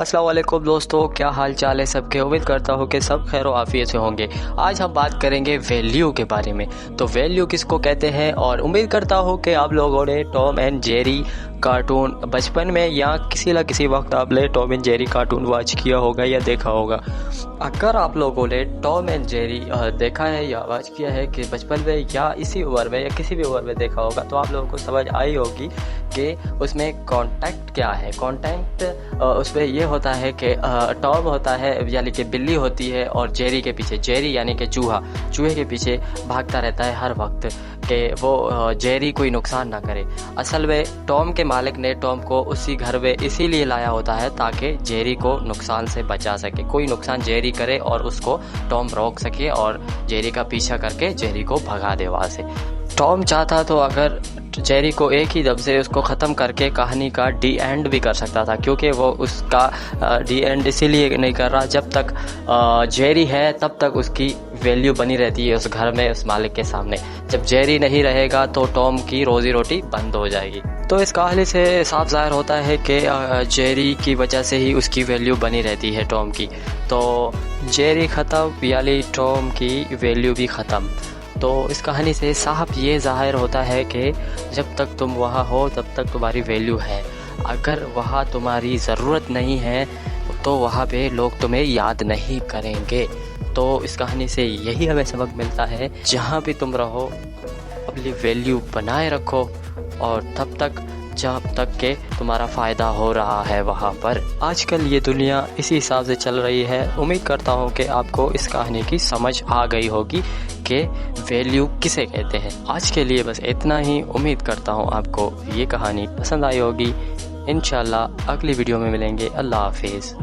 अस्सलाम वालेकुम दोस्तों, क्या हाल चाल है सबके। उम्मीद करता हूँ कि सब खैर आफियत से होंगे। आज हम बात करेंगे वैल्यू के बारे में। तो वैल्यू किसको कहते हैं, और उम्मीद करता हूँ कि आप लोगों ने टॉम एंड जेरी कार्टून बचपन में या किसी न किसी वक्त आपने Tom and Jerry cartoon watch किया होगा या देखा होगा। अगर आप लोगों ने टॉम एंड जेरी देखा है या वॉच किया है कि बचपन में या इसी उम्र में या किसी भी उम्र में देखा होगा, तो आप लोगों को समझ आई होगी कि उसमें कॉन्टैक्ट क्या है। कॉन्टैक्ट उसमें ये होता है कि टॉम होता है यानी कि बिल्ली होती है, और जेरी के पीछे, जेरी यानी कि चूहे के पीछे भागता रहता है हर वक्त कि वो जेरी कोई नुकसान ना करे। असल में टॉम के मालिक ने टॉम को उसी घर में इसीलिए लाया होता है ताकि जेरी को नुकसान से बचा सके, कोई नुकसान जेरी करे और उसको टॉम रोक सके और जेरी का पीछा करके जेरी को भगा दे वहाँ से। टॉम चाहता तो अगर जेरी को एक ही दम से उसको ख़त्म करके कहानी का डी एंड भी कर सकता था, क्योंकि वो उसका डी एंड इसीलिए नहीं कर रहा, जब तक जेरी है तब तक उसकी वैल्यू बनी रहती है उस घर में, उस मालिक के सामने। जब जेरी नहीं रहेगा तो टॉम की रोज़ी रोटी बंद हो जाएगी। तो इस कहानी से साफ ज़ाहिर होता है कि जेरी की वजह से ही उसकी वैल्यू बनी रहती है टॉम की। तो जेरी ख़त्म यानी टॉम की वैल्यू भी ख़त्म। तो इस कहानी से साफ ये ज़ाहिर होता है कि जब तक तुम वहाँ हो तब तक तुम्हारी वैल्यू है। अगर वहाँ तुम्हारी ज़रूरत नहीं है तो वहाँ पे लोग तुम्हें याद नहीं करेंगे। तो इस कहानी से यही हमें सबक मिलता है, जहाँ भी तुम रहो अपनी वैल्यू बनाए रखो, और तब तक जब तक के तुम्हारा फ़ायदा हो रहा है वहाँ पर। आजकल ये दुनिया इसी हिसाब से चल रही है। उम्मीद करता हूँ कि आपको इस कहानी की समझ आ गई होगी कि वैल्यू किसे कहते हैं। आज के लिए बस इतना ही। उम्मीद करता हूँ आपको ये कहानी पसंद आई होगी। इंशाल्लाह अगली वीडियो में मिलेंगे। अल्लाह हाफिज़।